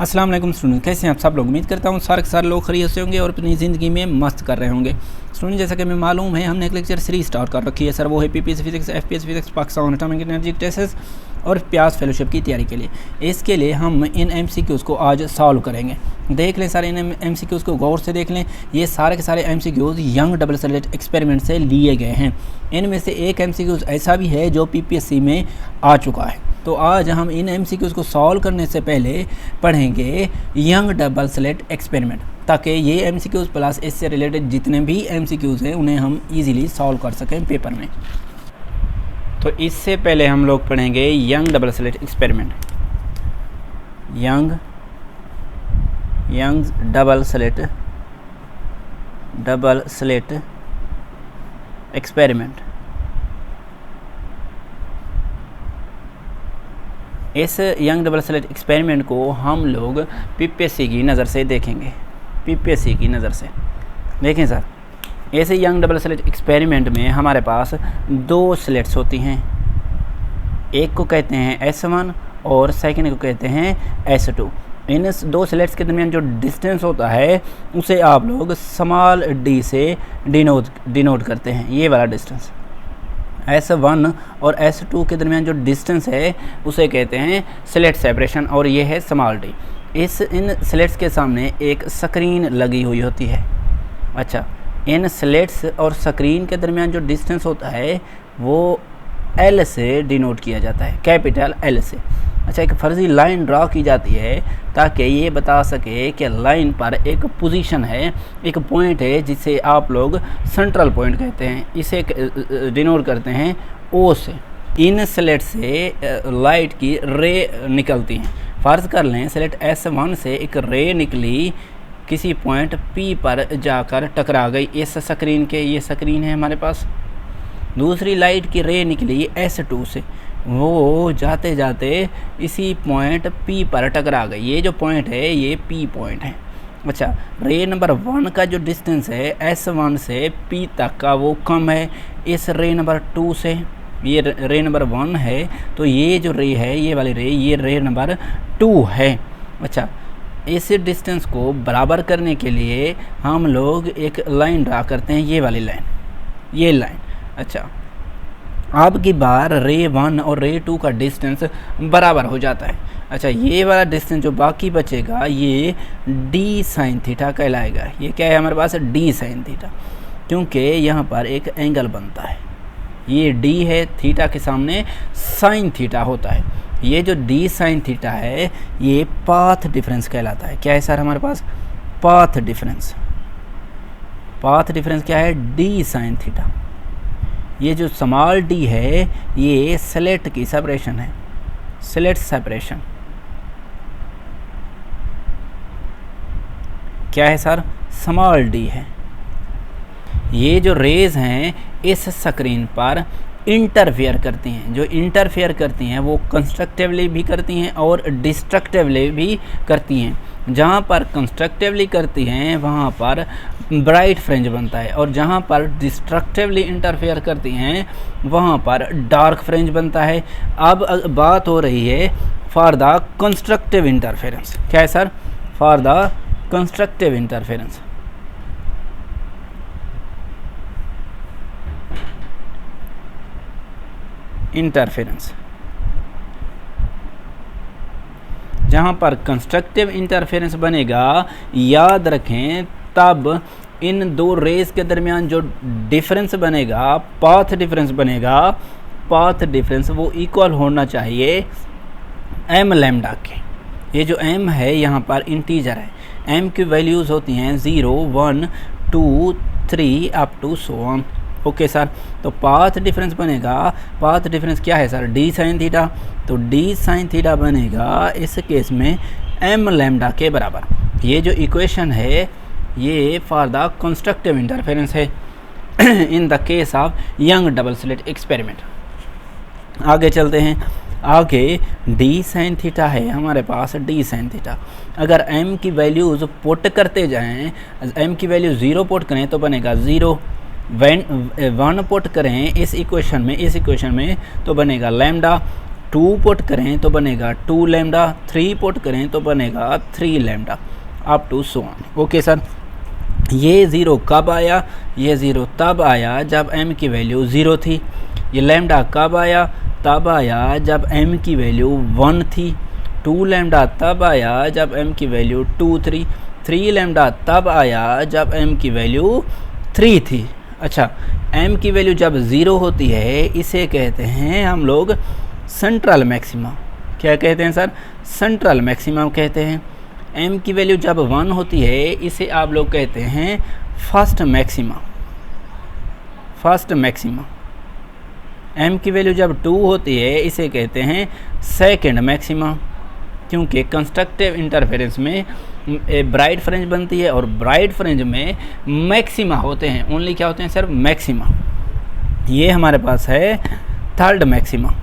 अस्सलाम वालेकुम स्टूडेंट, कैसे हैं आप सब लोग। उम्मीद करता हूँ सारे के सारे लोग खैरियत से होंगे और अपनी ज़िंदगी में मस्त कर रहे होंगे। स्टूडेंट, जैसा कि हमें मालूम है हमने एक लेक्चर सीरीज स्टार्ट कर रखी है सर, वो है PPSC physics, FPSC physics, Pakistan atomic energy test और प्यास फेलोशिप की तैयारी के लिए। इसके लिए हम इन एमसीक्यूज़ को आज सॉल्व करेंगे। देख लें सारे इन एमसीक्यूज़ को गौर से देख लें। ये सारे के सारे MCQs young double slit experiment से लिए गए हैं। इनमें से एक एमसीक्यूज़ ऐसा भी है जो पीपीएससी में आ चुका है। तो आज हम इन एमसीक्यूज़ को सॉल्व करने से पहले पढ़ेंगे यंग डबल स्लिट एक्सपेरिमेंट, ताकि ये एमसीक्यूज़ प्लस इससे रिलेटेड जितने भी एमसीक्यूज़ हैं उन्हें हम इजीली सॉल्व कर सकें पेपर में। तो इससे पहले हम लोग पढ़ेंगे young double slit experiment. Young double slit experiment. इस यंग डबल स्लिट एक्सपेरिमेंट को हम लोग पीपीएससी की नज़र से देखेंगे। पीपीएससी की नज़र से देखें सर, ऐसे यंग डबल स्लिट एक्सपेरिमेंट में हमारे पास दो स्लिट्स होती हैं। एक को कहते हैं S1 और सेकंड को कहते हैं S2। इन दो स्लिट्स के दरमियान जो डिस्टेंस होता है उसे आप लोग स्मॉल d से डिनोट करते हैं। ये वाला डिस्टेंस S1 और S2 के दरमियान जो डिस्टेंस है उसे कहते हैं स्लिट सेपरेशन, और ये है स्मॉल d। इन स्लिट्स के सामने एक स्क्रीन लगी हुई होती है। अच्छा, इन स्लिट्स और स्क्रीन के दरमियान जो डिस्टेंस होता है वो L से डिनोट किया जाता है, कैपिटल L से। अच्छा, एक फर्जी लाइन ड्रा की जाती है ताकि ये बता सके कि लाइन पर एक पोजीशन है, एक पॉइंट है जिसे आप लोग सेंट्रल पॉइंट कहते हैं। इसे डिनोट करते हैं O से। इन स्लिट से लाइट की रे निकलती हैं। फ़र्ज़ कर लें स्लिट S1 से एक रे निकली, किसी पॉइंट P पर जाकर टकरा गई इस स्क्रीन के। ये स्क्रीन है हमारे पास। दूसरी लाइट की रे निकली S2 से, वो जाते जाते इसी पॉइंट P पर टकरा गई। ये जो पॉइंट है ये P पॉइंट है। अच्छा, रे नंबर 1 का जो डिस्टेंस है S1 से P तक का वो कम है इस रे नंबर 2 से। ये रे नंबर 1 है तो ये जो रे है, ये वाली रे, ये रे नंबर 2 है। अच्छा, इस डिस्टेंस को बराबर करने के लिए हम लोग एक लाइन ड्रा करते हैं, ये वाली लाइन, ये लाइन। अच्छा, अब की बार रे 1 और रे 2 का डिस्टेंस बराबर हो जाता है। अच्छा, ये वाला डिस्टेंस जो बाकी बचेगा ये d साइन थीटा कहलाएगा। ये क्या है हमारे पास, d साइन थीटा, क्योंकि यहाँ पर एक एंगल बनता है। ये d है, थीटा के सामने साइन थीटा होता है। ये जो d साइन थीटा है ये पाथ डिफरेंस कहलाता है। क्या है सर हमारे पास, पाथ डिफरेंस। पाथ डिफरेंस क्या है, d साइन थीटा। ये जो स्मॉल d है ये स्लिट की सेपरेशन है, स्लिट सेपरेशन। क्या है सर, स्मॉल d है। ये जो रेज हैं इस स्क्रीन पर इंटरफेयर करती हैं। जो इंटरफेयर करती हैं वो कंस्ट्रक्टिवली भी करती हैं और डिस्ट्रक्टिवली भी करती हैं। जहाँ पर कंस्ट्रक्टिवली करती हैं वहाँ पर ब्राइट फ्रिंज बनता है, और जहाँ पर डिस्ट्रक्टिवली इंटरफेयर करती हैं वहाँ पर डार्क फ्रिंज बनता है। अब बात हो रही है फॉर द कंस्ट्रक्टिव इंटरफेरेंस। क्या है sir, for the constructive interference. जहाँ पर कंस्ट्रक्टिव इंटरफेरेंस बनेगा, याद रखें तब इन दो रेज के दरमियान जो डिफरेंस बनेगा, पाथ डिफरेंस बनेगा, पाथ डिफरेंस वो इक्वल होना चाहिए m लैम्डा के। ये जो m है यहाँ पर इंटीजर है। m की वैल्यूज़ होती हैं 0, 1, 2, 3 up to so on. Okay sir, तो पाथ डिफरेंस बनेगा। पाथ डिफरेंस क्या है सर, d साइन थीटा। तो d साइन थीटा बनेगा इस केस में m लैम्डा के बराबर। ये जो इक्वेशन है ये फॉर द कंस्ट्रक्टिव इंटरफेरेंस है in the case of young double slit experiment. आगे चलते हैं। आगे d साइन थीटा है हमारे पास, d साइन थीटा। अगर m की वैल्यूज़ पुट करते जाएं, m की वैल्यू 0 पुट करें तो बनेगा 0, 1 पुट करें इस इक्वेशन में तो बनेगा लैम्डा, 2 पुट करें तो बनेगा 2 लैम्डा, 3 पुट करें तो बनेगा 3 lambda, up to so on. Okay sir, ये 0 कब आया? ये 0 तब आया जब m की वैल्यू 0 थी। ये लैम्डा कब आया? तब आया जब m की वैल्यू 1 थी। 2 लैम्डा तब आया जब m की वैल्यू 2 थी। 3 लैम्डा तब आया जब m की वैल्यू 3 थी। अच्छा, m की वैल्यू जब 0 होती है इसे कहते हैं हम लोग सेंट्रल मैक्सिमा। क्या कहते हैं सर? सेंट्रल मैक्सिमा कहते हैं। m की वैल्यू जब 1 होती है इसे आप लोग कहते हैं first maxima. First maxima. m की वैल्यू जब 2 होती है इसे कहते हैं सेकंड मैक्सिमा, क्योंकि कंस्ट्रक्टिव इंटरफेरेंस में ब्राइट फ्रिंज बनती है और ब्राइट फ्रिंज में मैक्सिमा होते हैं। ओनली क्या होते हैं सर? मैक्सिमा। ये हमारे पास है थर्ड मैक्सिमा।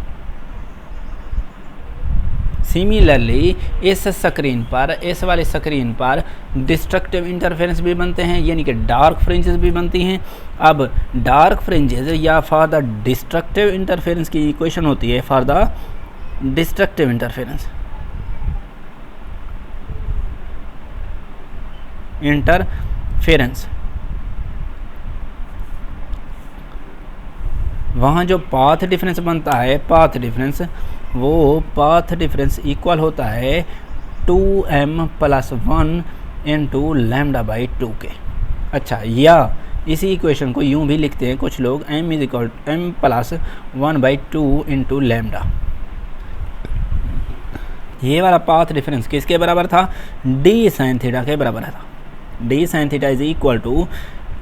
सिमिलरली इस स्क्रीन पर, इस वाले स्क्रीन पर डिस्ट्रक्टिव इंटरफेरेंस भी बनते हैं, यानी कि डार्क फ्रिंजेस भी बनती हैं। अब डार्क फ्रिंजेस या फॉर द डिस्ट्रक्टिव इंटरफेरेंस की इक्वेशन होती है फॉर द डिस्ट्रक्टिव इंटरफेरेंस। वहाँ जो पाथ डिफरेंस बनता है, पाथ डिफरेंस, वो पाथ डिफरेंस इक्वल होता है 2m + 1 इंटू लैम्डा बाई 2 के। अच्छा, या इसी इक्वेशन को यूं भी लिखते हैं कुछ लोग, m + 1/2 इंटू लैम्डा। ये वाला पाथ डिफरेंस किसके बराबर था? d sin थीटा के बराबर था। d sin theta is equal to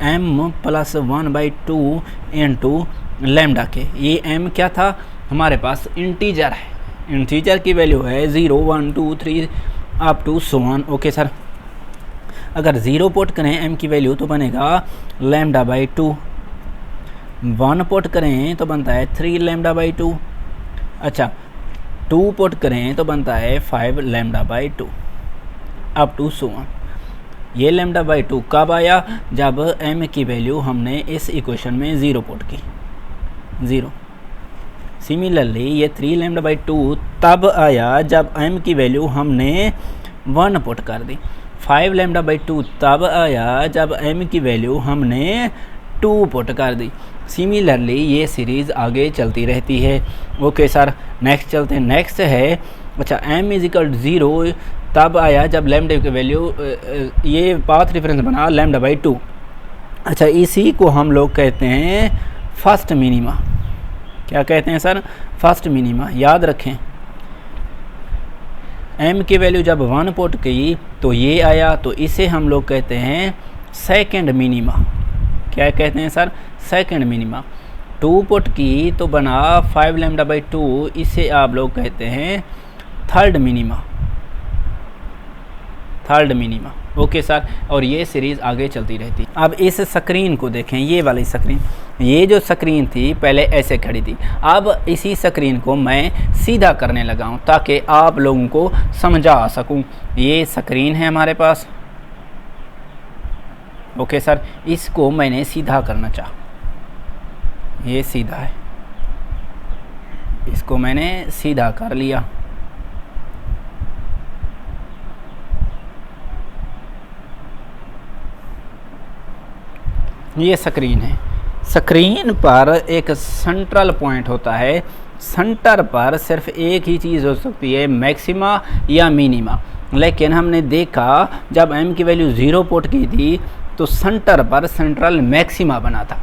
m + 1/2 into lambda के। ये m क्या था? हमारे पास इंटीजर है। इंटीजर की वैल्यू है 0, 1, 2, 3 up to so on. Okay sir, अगर 0 पुट करें m की वैल्यू तो बनेगा लैम्डा बाई 2। 1 पुट करें तो बनता है 3 लैम्डा बाई 2। अच्छा, 2 पुट करें तो बनता है 5 lambda by 2 up to so on. ये लैम्डा बाई 2 कब आया? जब m की वैल्यू हमने इस इक्वेशन में 0 पुट की, 0। सिमिलरली ये 3 लैम्डा बाई 2 तब आया जब m की वैल्यू हमने 1 पुट कर दी। 5 लैम्डा बाई 2 तब आया जब m की वैल्यू हमने 2 पुट कर दी। सिमिलरली ये सीरीज़ आगे चलती रहती है। ओके सर, नेक्स्ट चलते हैं। नेक्स्ट है, अच्छा, m = 0 तब आया जब लैम्डा की वैल्यू, ये पाथ डिफरेंस बना लैम्डा बाई 2। अच्छा, इसी को हम लोग कहते हैं फर्स्ट मिनिमा। क्या कहते हैं सर? First minima. याद रखें, m की वैल्यू जब 1 पुट की तो ये आया, तो इसे हम लोग कहते हैं सेकंड मिनिमा। क्या कहते हैं सर? Second minima. 2 पुट की तो बना 5 लैम्डा बाई 2, इसे आप लोग कहते हैं third minima. Third minima. Okay sir, और ये सीरीज़ आगे चलती रहती। अब इस स्क्रीन को देखें, ये वाली स्क्रीन, ये जो स्क्रीन थी पहले ऐसे खड़ी थी, अब इसी स्क्रीन को मैं सीधा करने लगा हूँ ताकि आप लोगों को समझा सकूँ। ये स्क्रीन है हमारे पास। ओके सर, इसको मैंने सीधा करना चाहा, ये सीधा है, इसको मैंने सीधा कर लिया। ये स्क्रीन है। स्क्रीन पर एक सेंट्रल पॉइंट होता है। सेंटर पर सिर्फ एक ही चीज़ हो सकती है, मैक्सिमा या मिनिमा। लेकिन हमने देखा जब m की वैल्यू 0 पुट की थी तो सेंटर पर सेंट्रल मैक्सिमा बना था।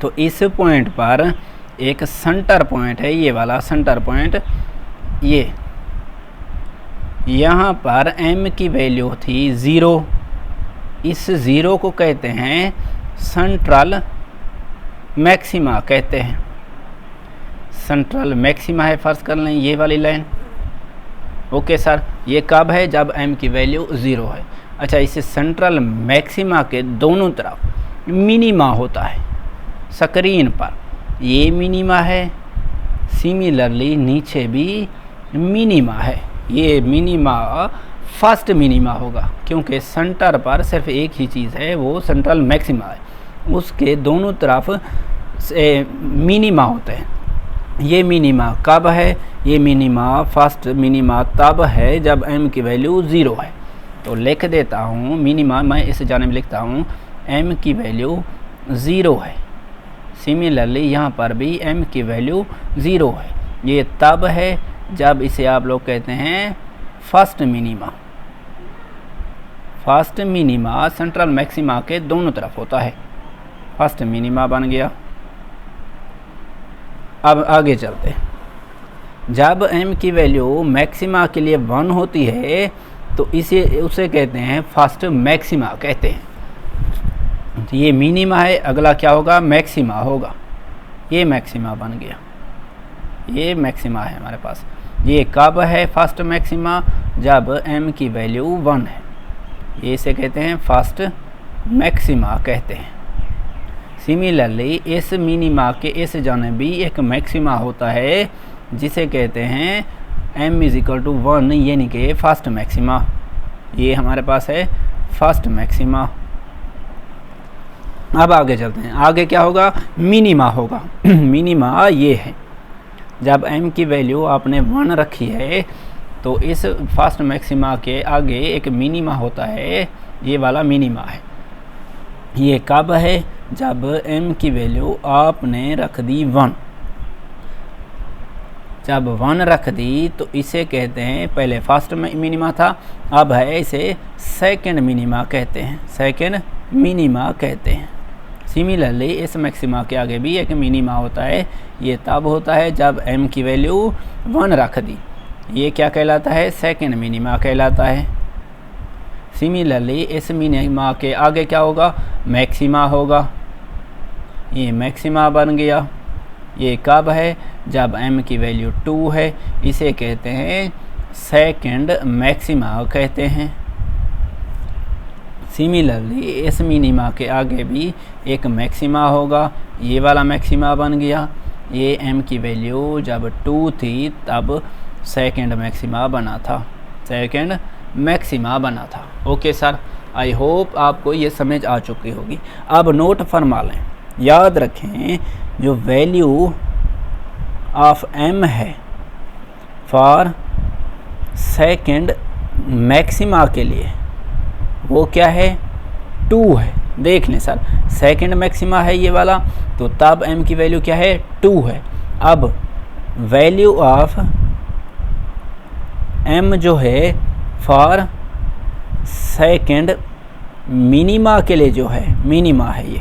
तो इस पॉइंट पर एक सेंटर पॉइंट है, ये वाला सेंटर पॉइंट, ये यहाँ पर m की वैल्यू थी 0। इस 0 को कहते हैं सेंट्रल मैक्सिमा कहते हैं। सेंट्रल मैक्सिमा है, फर्ज कर लें ये वाली लाइन। ओके सर, ये कब है? जब m की वैल्यू 0 है। अच्छा, इस सेंट्रल मैक्सिमा के दोनों तरफ मिनिमा होता है। स्क्रीन पर ये मिनिमा है, सिमिलरली नीचे भी मिनिमा है। ये मिनिमा फर्स्ट मिनिमा होगा क्योंकि सेंटर पर सिर्फ एक ही चीज़ है, वो सेंट्रल मैक्सिमा है, उसके दोनों तरफ से मिनिमा होते हैं। ये मिनिमा कब है? ये मिनिमा फर्स्ट मिनिमा तब है जब m की वैल्यू 0 है। तो लिख देता हूँ मिनिमा, मैं इस जाने में लिखता हूँ m की वैल्यू 0 है। सिमिलरली यहाँ पर भी m की वैल्यू 0 है। ये तब है जब इसे आप लोग कहते हैं first minima. First minima central maxima के दोनों तरफ होता है। फर्स्ट मिनिमा बन गया। अब आगे चलते हैं। जब m की वैल्यू मैक्सिमा के लिए 1 होती है तो उसे कहते हैं फर्स्ट मैक्सिमा कहते हैं। तो ये मिनिमा है, अगला क्या होगा, मैक्सिमा होगा। ये मैक्सिमा बन गया, ये मैक्सिमा है हमारे पास। ये कब है फर्स्ट मैक्सिमा, जब m की वैल्यू 1 है। ये इसे कहते हैं फर्स्ट मैक्सिमा कहते हैं। सिमिलरली इस मिनिमा के इस जानिब भी एक मैक्सिमा होता है जिसे कहते हैं m = 1 यानी कि फर्स्ट मैक्सिमा। ये हमारे पास है फर्स्ट मैक्सिमा। अब आगे चलते हैं। आगे क्या होगा, मिनिमा होगा। मिनिमा ये है जब m की वैल्यू आपने 1 रखी है तो इस फर्स्ट मैक्सिमा के आगे एक मिनिमा होता है, ये वाला मिनिमा है। ये कब है, जब m की वैल्यू आपने रख दी 1। जब 1 रख दी तो इसे कहते हैं, पहले फर्स्ट मिनिमा था, अब है इसे सेकंड मिनिमा कहते हैं। सेकंड मिनिमा कहते हैं। सिमिलरली इस मैक्सिमा के आगे भी एक मिनिमा होता है। ये तब होता है जब m की वैल्यू 1 रख दी। ये क्या कहलाता है, सेकंड मिनिमा कहलाता है। सिमिलरली इस मिनिमा के आगे क्या होगा, मैक्सिमा होगा। ये मैक्सिमा बन गया। ये कब है, जब m की वैल्यू 2 है। इसे कहते हैं सेकंड मैक्सिमा कहते हैं। सिमिलरली इस मिनिमा के आगे भी एक मैक्सिमा होगा। ये वाला मैक्सिमा बन गया। ये m की वैल्यू जब 2 थी तब सेकंड मैक्सिमा बना था। सेकंड मैक्सिमा बना था। ओके सर, आई होप आपको ये समझ आ चुकी होगी। अब नोट फरमा लें, याद रखें जो वैल्यू ऑफ m है फॉर सेकंड मैक्सिमा के लिए वो क्या है, 2 है। देख लें सर, सेकंड मैक्सिमा है ये वाला, तो तब m की वैल्यू क्या है, 2 है। अब वैल्यू ऑफ m जो है फॉर सेकंड मिनिमा के लिए जो है, मिनिमा है ये,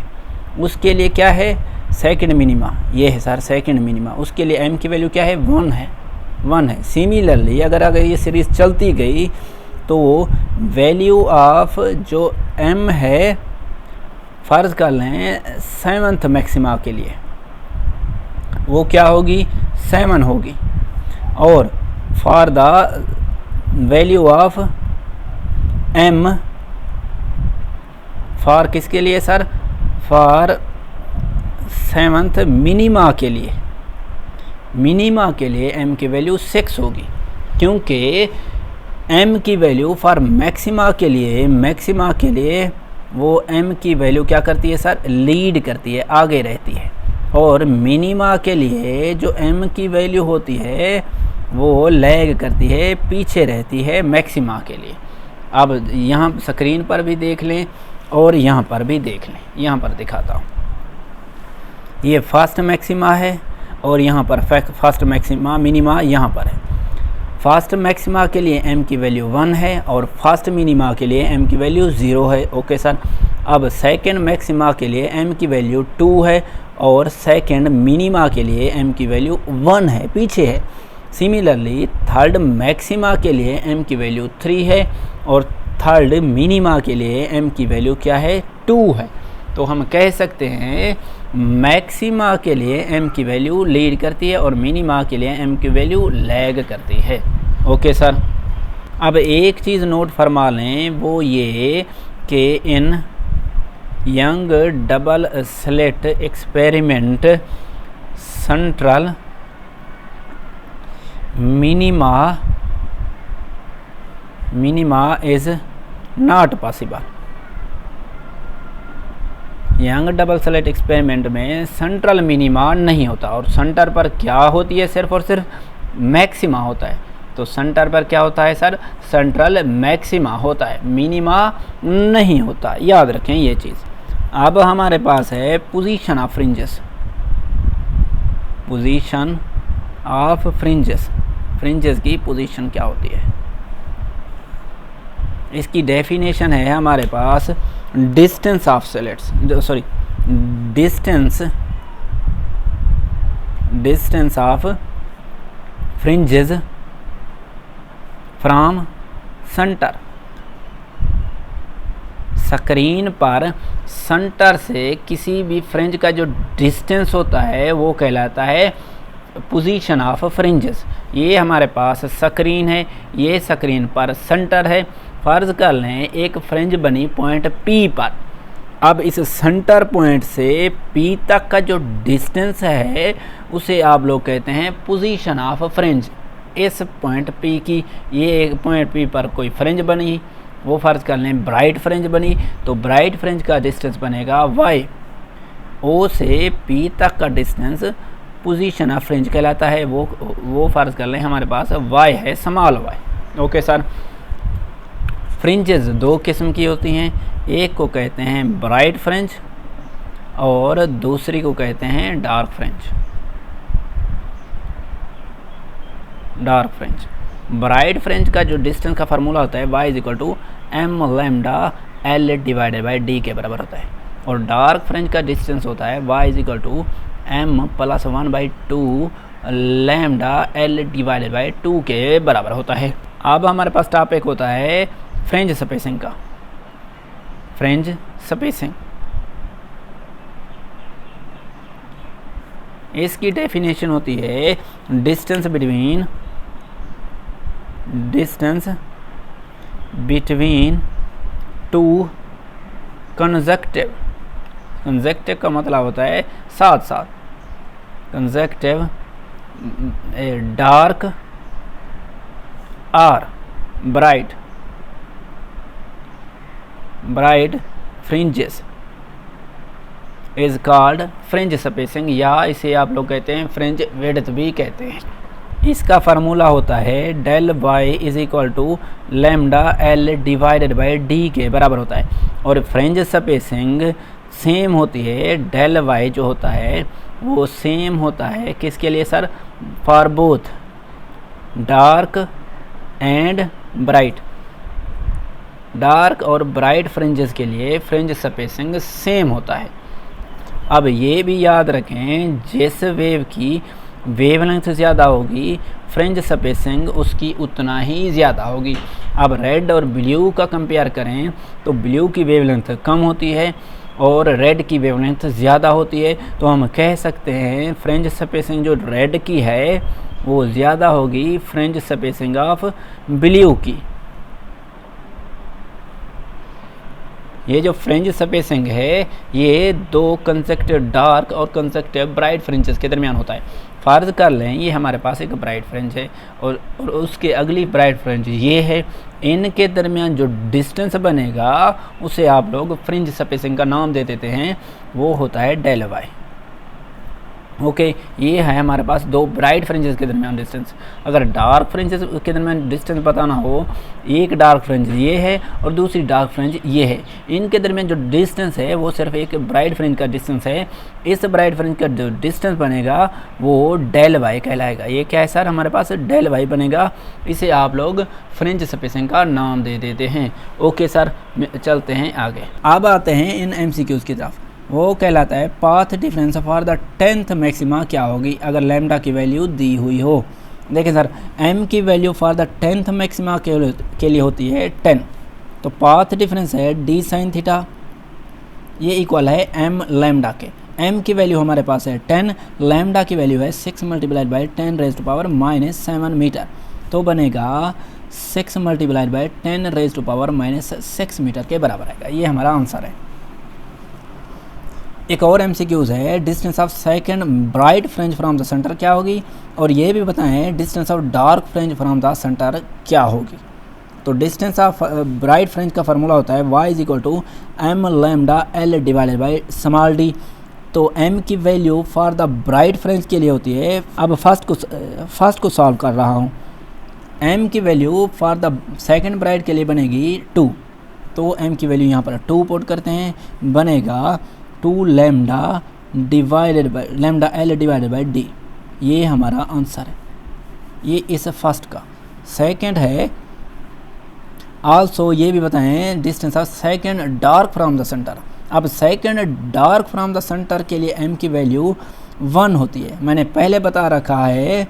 उसके लिए क्या है, सेकंड मिनिमा। ये है सर सेकंड मिनिमा। उसके लिए m की वैल्यू क्या है, 1 है। 1 है। सिमिलरली अगर ये सीरीज़ चलती गई तो वैल्यू ऑफ जो m है, फ़र्ज़ कर लें 7th मैक्सिमा के लिए, वो क्या होगी, 7 होगी। और for the value of m, for किसके लिए सर, फॉर 7th मिनिमा के लिए, मिनिमा के लिए m की वैल्यू 6 होगी। क्योंकि m की वैल्यू फॉर मैक्सिमा के लिए, मैक्सिमा के लिए वो m की वैल्यू क्या करती है सर, लीड करती है, आगे रहती है। और मिनिमा के लिए जो m की वैल्यू होती है वो लैग करती है, पीछे रहती है मैक्सिमा के लिए। अब यहाँ स्क्रीन पर भी देख लें और यहाँ पर भी देख लें। यहाँ पर दिखाता हूँ, ये फर्स्ट मैक्सिमा है और यहाँ पर फर्स्ट मैक्सिमा मिनिमा यहाँ पर है। फर्स्ट मैक्सिमा के लिए m की वैल्यू 1 है और फर्स्ट मिनिमा के लिए m की वैल्यू 0 है। Okay sir. अब सेकंड मैक्सिमा के लिए m की वैल्यू 2 है और सेकंड मिनिमा के लिए m की वैल्यू 1 है, पीछे है। सिमिलरली थर्ड मैक्सिमा के लिए m की वैल्यू 3 है और थर्ड मिनिमा के लिए m की वैल्यू क्या है, 2 है। तो हम कह सकते हैं मैक्सिमा के लिए m की वैल्यू लीड करती है और मिनिमा के लिए m की वैल्यू लैग करती है। Okay sir. अब एक चीज़ नोट फरमा लें, वो ये कि in Young double slit experiment central minima is not possible. Young double slit experiment में सेंट्रल मिनिमा नहीं होता और सेंटर पर क्या होती है, सिर्फ और सिर्फ मैक्सिमा होता है। तो सेंटर पर क्या होता है सर, सेंट्रल मैक्सिमा होता है, मिनिमा नहीं होता, याद रखें ये चीज़। अब हमारे पास है position of fringes, position of fringes, fringes की पोजीशन क्या होती है, इसकी डेफिनेशन है हमारे पास distance of slits, sorry distance of fringes from center. Screen पर सेंटर से किसी भी फ्रिंज का जो डिस्टेंस होता है वो कहलाता है पोजीशन ऑफ फ्रिंजेस। ये हमारे पास स्क्रीन है, ये स्क्रीन पर सेंटर है। फर्ज कर लें एक फ्रिंज बनी पॉइंट P पर। अब इस सेंटर पॉइंट से P तक का जो डिस्टेंस है उसे आप लोग कहते हैं पोजीशन ऑफ फ्रिंज। इस पॉइंट P की, ये पॉइंट P पर कोई फ्रिंज बनी, वो फ़र्ज़ कर लें ब्राइट फ्रिंज बनी, तो ब्राइट फ्रिंज का डिस्टेंस बनेगा y। O से P तक का डिस्टेंस पोजीशन ऑफ फ्रिंज कहलाता है, वो फ़र्ज़ कर लें हमारे पास y है, small y। Okay sir. Fringes दो किस्म की होती हैं, एक को कहते हैं ब्राइट फ्रिंज और दूसरी को कहते हैं dark fringe. Dark fringe, bright fringe का जो डिस्टेंस का फार्मूला होता है y = m lambda l divided by d के बराबर होता है, और डार्क फ्रिंज का डिस्टेंस होता है y = m + 1/2 lambda l divided by 2 के बराबर होता है। अब हमारे पास टॉपिक होता है फ्रिंज स्पेसिंग का। फ्रिंज स्पेसिंग, इसकी डेफिनेशन होती है distance between two consecutive. Consecutive का मतलब होता है साथ साथ, कंसेक्टिव डार्क और bright fringes is called fringe spacing, या इसे आप लोग कहते हैं फ्रिंज विड्थ भी कहते हैं। इसका फार्मूला होता है del y = lambda l divided by d के बराबर होता है, और फ्रिंज स्पेसिंग सेम होती है, डेल y जो होता है वो सेम होता है किसके लिए sir, for both dark and bright. Dark और ब्राइट फ्रिंजेस के लिए फ्रिंज स्पेसिंग सेम होता है। अब ये भी याद रखें, जिस वेव की वेवलेंथ ज़्यादा होगी फ्रिंज स्पेसिंग उसकी उतना ही ज़्यादा होगी। अब रेड और ब्लू का कंपेयर करें तो ब्लू की वेवलेंथ कम होती है और रेड की वेवलेंथ ज़्यादा होती है, तो हम कह सकते हैं फ्रिंज स्पेसिंग जो रेड की है वो ज़्यादा होगी फ्रिंज स्पेसिंग ऑफ ब्लू की। ये जो फ्रिंज स्पेसिंग है ये दो कंसेक्टिव डार्क और कंसेक्टिव ब्राइट फ्रिंजेस के दरमियान होता है। फ़र्ज़ कर लें ये हमारे पास एक ब्राइट फ्रिंज है और उसके अगली ब्राइट फ्रिंज ये है, इनके दरमियान जो डिस्टेंस बनेगा उसे आप लोग फ्रिंज स्पेसिंग का नाम दे देते हैं, वो होता है डेल y। ओके, ये है हमारे पास दो ब्राइट फ्रिंजेस के दरमियान डिस्टेंस। अगर डार्क फ्रिंजेस के दरमियान डिस्टेंस बताना हो, एक डार्क फ्रिंज ये है और दूसरी डार्क फ्रिंज ये है, इनके दरमियान जो डिस्टेंस है वो सिर्फ एक ब्राइट फ्रिंज का डिस्टेंस है। इस ब्राइट फ्रिंज का जो डिस्टेंस बनेगा वो डेल y कहलाएगा। ये क्या है सर, हमारे पास डेल y बनेगा, इसे आप लोग फ्रिंज स्पेसिंग का नाम दे देते हैं। ओके सर, चलते हैं आगे। अब आते हैं इन MCQs की तरफ। वो कहलाता है path difference for the 10th maxima क्या होगी अगर लैम्डा की वैल्यू दी हुई हो। देखें सर, m की value for the 10th maxima के लिए होती है 10, तो पाथ डिफरेंस है d sin थीटा, ये इक्वल है m लैम्डा के। m की वैल्यू हमारे पास है 10, लैम्डा की वैल्यू है 6 × 10⁻⁷ मीटर, तो बनेगा 6 × 10⁻⁻6 मीटर के बराबर आएगा। ये हमारा आंसर है। एक और MCQs है, distance of second bright fringe from the centre क्या होगी, और ये भी बताएं distance of dark fringe from the centre क्या होगी। तो डिस्टेंस ऑफ ब्राइट फ्रिंज का फार्मूला होता है y = m lambda l divided by small d। तो m की value for the bright French के लिए होती है। अब फर्स्ट को सॉल्व कर रहा हूँ। m की value for the second bright के लिए बनेगी 2, तो m की वैल्यू यहाँ पर 2 पुट करते हैं, बनेगा 2 lambda divided by lambda l divided by d। ये हमारा आंसर है, ये इस फर्स्ट का। सेकंड है आल्सो ये भी बताएं distance of second dark from the center. अब second dark from the center के लिए m की वैल्यू 1 होती है। मैंने पहले बता रखा है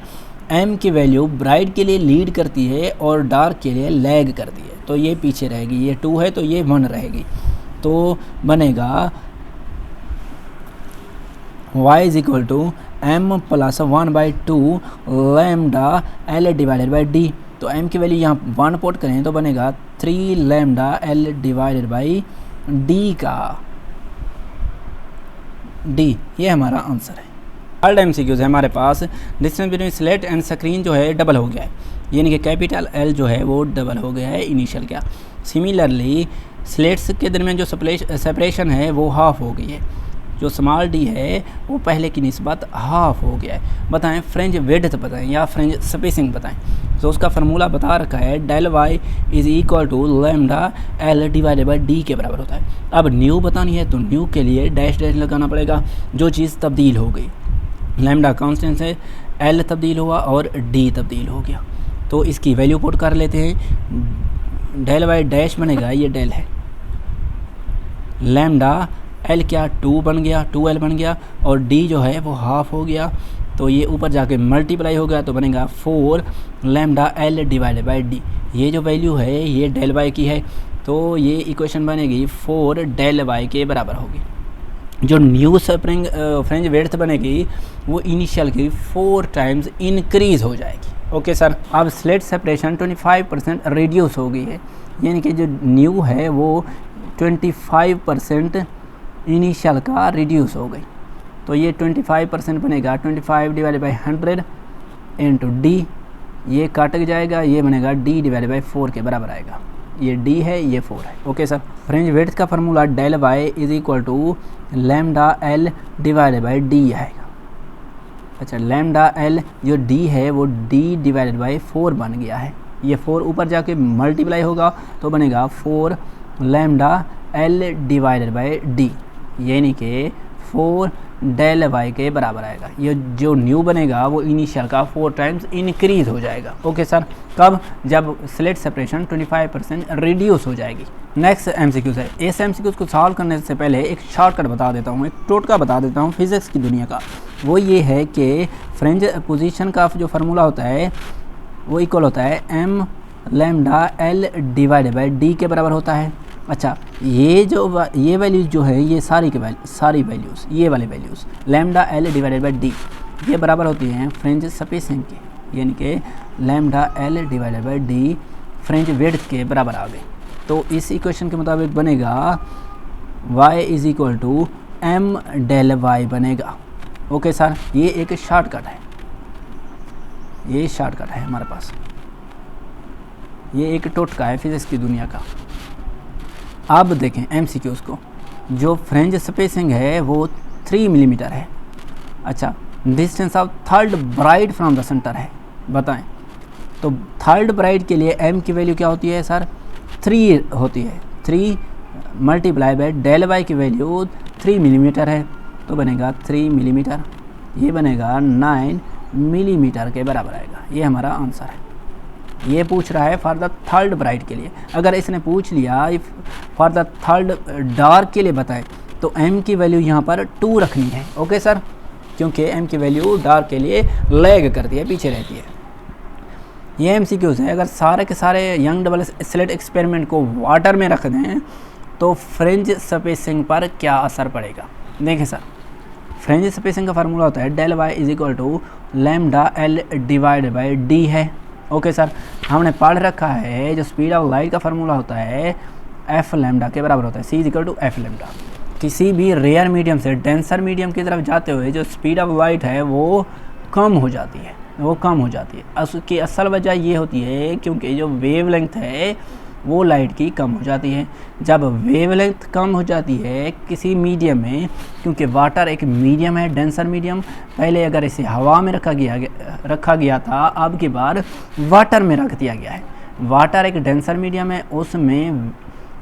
m की वैल्यू ब्राइट के लिए लीड करती है और डार्क के लिए लैग करती है, तो ये पीछे रहेगी। ये 2 है तो ये 1 रहेगी, तो बनेगा y is equal to m plus 1/2 lambda l divided by d। तो m की वैल्यू यहाँ 1 पुट करें तो बनेगा 3 lambda l divided by d का d। ये हमारा आंसर है। थर्ड MCQ है हमारे पास, distance between slit and screen जो है डबल हो गया है, यानी कि कैपिटल L जो है वो डबल हो गया है इनिशियल क्या। सिमिलरली स्लेट्स के दरमियान जो सेपरेशन है वो हाफ हो गई है, जो स्मॉल d है वो पहले की निस्बत हाफ हो गया है। बताएं फ्रेंच विड्थ बताएं या फ्रेंच स्पेसिंग बताएं, तो उसका फार्मूला बता रखा है del y is equal to lambda l divided by d के बराबर होता है। अब न्यू बतानी है तो न्यू के लिए डैश डैश लगाना पड़ेगा, जो चीज़ तब्दील हो गई। लैम्डा कांस्टेंट है, l तब्दील हुआ और d तब्दील हो गया, तो इसकी वैल्यू पुट कर लेते हैं। डेल y डैश बनेगा, ये डेल है, लैम्डा l क्या 2 बन गया, 2l बन गया, और d जो है वो हाफ हो गया, तो ये ऊपर जाके मल्टीप्लाई हो गया तो बनेगा 4 lambda l divided by d। ये जो वैल्यू है ये डेल y की है, तो ये इक्वेशन बनेगी 4 डेल y के बराबर होगी। जो न्यू स्प्रिंग फ्रेंच विड्थ बनेगी वो इनिशियल की 4 टाइम्स इंक्रीज़ हो जाएगी। Okay sir. अब स्लेट सेपरेशन 25% रिड्यूस हो गई है, यानी कि जो न्यू है वो 25% इनिशियल का रिड्यूस हो गई, तो ये 25% बनेगा 25 डिवाइडेड बाई 100 इंटू डी। ये काट जाएगा, ये बनेगा d डिवाइडेड बाई 4 के बराबर आएगा। ये d है, ये 4 है। Okay sir. फ्रेंच विड्थ का formula del y is equal to lambda l divided by d आएगा। अच्छा, लैम्डा l जो d है वो d डिवाइडेड बाई 4 बन गया है, ये 4 ऊपर जाके मल्टीप्लाई होगा तो बनेगा 4 lambda l divided by d, यानी कि 4 डेल y के बराबर आएगा। ये जो न्यू बनेगा वो इनिशियल का 4 टाइम्स इंक्रीज हो जाएगा। Okay sir. कब? जब स्लेट सेपरेशन 25% रिड्यूस हो जाएगी। नेक्स्ट MCQ है। इस MCQ को सॉल्व करने से पहले एक शॉर्टकट बता देता हूँ, एक टोटका बता देता हूँ फिजिक्स की दुनिया का। वो ये है कि फ्रिंज पोजीशन का जो फार्मूला होता है वो इक्वल होता है m lambda l divided by d के बराबर होता है। अच्छा, ये वैल्यूज़ जो है ये सारी वैल्यूज़, ये वाली values lambda l divided by d ये बराबर होती हैं फ्रिंज स्पेसिंग के, यानी कि lambda l divided by d fringe width के बराबर आ गए। तो इस इक्वेशन के मुताबिक बनेगा y is equal to m del y बनेगा। Okay sir. ये एक शॉर्टकट है, ये शॉर्टकट है हमारे पास, ये एक टोटका है फिजिक्स की दुनिया का। अब देखें MCQs को। जो फ्रिंज स्पेसिंग है वो 3 मिलीमीटर है। अच्छा, distance of third bright from the centre है, बताएं। तो थर्ड ब्राइट के लिए m की वैल्यू क्या होती है सर? 3 होती है। 3 मल्टीप्लाई बाय डेल y की वैल्यू 3 मिलीमीटर है, तो बनेगा 3 मिलीमीटर, ये बनेगा 9 मिलीमीटर के बराबर आएगा। ये हमारा आंसर है। ये पूछ रहा है फॉर द थर्ड ब्राइट के लिए। अगर इसने पूछ लिया फॉर द थर्ड डार्क के लिए बताएं तो m की वैल्यू यहाँ पर 2 रखनी है। ओके सर, क्योंकि m की वैल्यू डार्क के लिए लैग करती है, पीछे रहती है। ये MCQs है। अगर सारे के सारे यंग डबल स्लिट एक्सपेरिमेंट को वाटर में रख दें तो फ्रिंज स्पेसिंग पर क्या असर पड़ेगा? देखें सर, फ्रिंज स्पेसिंग का फार्मूला होता है del y is equal to lambda l divided by d है। Okay sir. हमने पढ़ रखा है जो स्पीड ऑफ लाइट का फार्मूला होता है f लैम्डा के बराबर होता है, c is equal to f lambda. किसी भी रेयर मीडियम से डेंसर मीडियम की तरफ जाते हुए जो स्पीड ऑफ लाइट है वो कम हो जाती है, वो कम हो जाती है। उसकी असल वजह ये होती है क्योंकि जो वेव लेंथ है वो लाइट की कम हो जाती है। जब वेवलेंथ कम हो जाती है किसी मीडियम में, क्योंकि वाटर एक मीडियम है, डेंसर मीडियम, पहले अगर इसे हवा में रखा गया था, अब की बार वाटर में रख दिया गया है। वाटर एक डेंसर मीडियम है, उसमें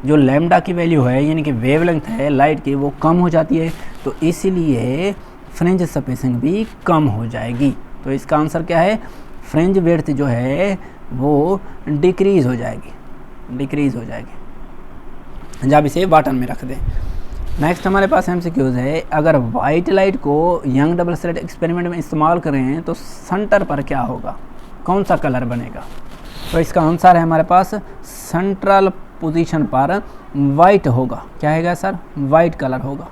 जो लैम्डा की वैल्यू है यानी कि वेवलेंथ है लाइट की वो कम हो जाती है, तो इसीलिए फ्रिंज स्पेसिंग भी कम हो जाएगी। तो इसका आंसर क्या है, फ्रिंज विड्थ जो है वो डिक्रीज़ हो जाएगी जब इसे वाटर में रख दें। नेक्स्ट हमारे पास एमसीक्यूज है, अगर वाइट लाइट को यंग डबल स्लिट एक्सपेरिमेंट में इस्तेमाल करें तो सेंटर पर क्या होगा, कौन सा कलर बनेगा। तो इसका आंसर है हमारे पास सेंट्रल पोजीशन पर वाइट होगा। क्या है सर, वाइट कलर होगा।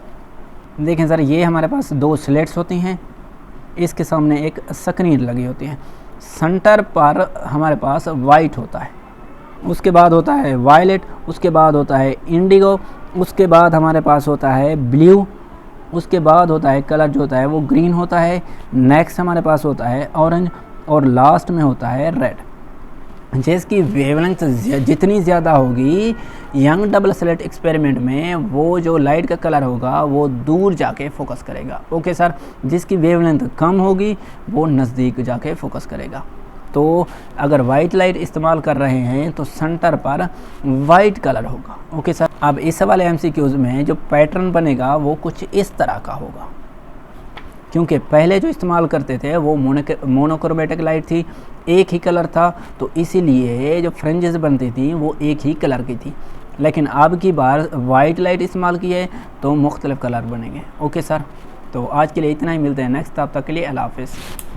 देखें सर, ये हमारे पास 2 स्लेट्स होती हैं, इसके सामने एक स्क्रीन लगी होती है, सेंटर पर हमारे पास वाइट होता है, उसके बाद होता है वायलेट, उसके बाद होता है इंडिगो, उसके बाद हमारे पास होता है ब्लू, उसके बाद होता है कलर जो होता है वो ग्रीन होता है, नेक्स्ट हमारे पास होता है ऑरेंज और लास्ट में होता है रेड। जिसकी वेवलेंथ जितनी ज़्यादा होगी यंग डबल स्लिट एक्सपेरिमेंट में, वो जो लाइट का कलर होगा वो दूर जाके फोकस करेगा। ओके सर, जिसकी वेवलेंथ कम होगी वो नज़दीक जाके फोकस करेगा। तो अगर वाइट लाइट इस्तेमाल कर रहे हैं तो सेंटर पर वाइट कलर होगा। ओके सर, अब इस वाले एमसीक्यूज में जो पैटर्न बनेगा वो कुछ इस तरह का होगा, क्योंकि पहले जो इस्तेमाल करते थे वो मोनोक्रोमेटिक लाइट थी, एक ही कलर था, तो इसीलिए जो फ्रिंजेस बनती थी वो एक ही कलर की थी। लेकिन अब की बार वाइट लाइट इस्तेमाल की है तो मुख्तलिफ कलर बनेंगे। ओके सर, तो आज के लिए इतना ही, मिलते हैं नेक्स्ट। तब तक के लिए अल्लाह हाफ़िज़।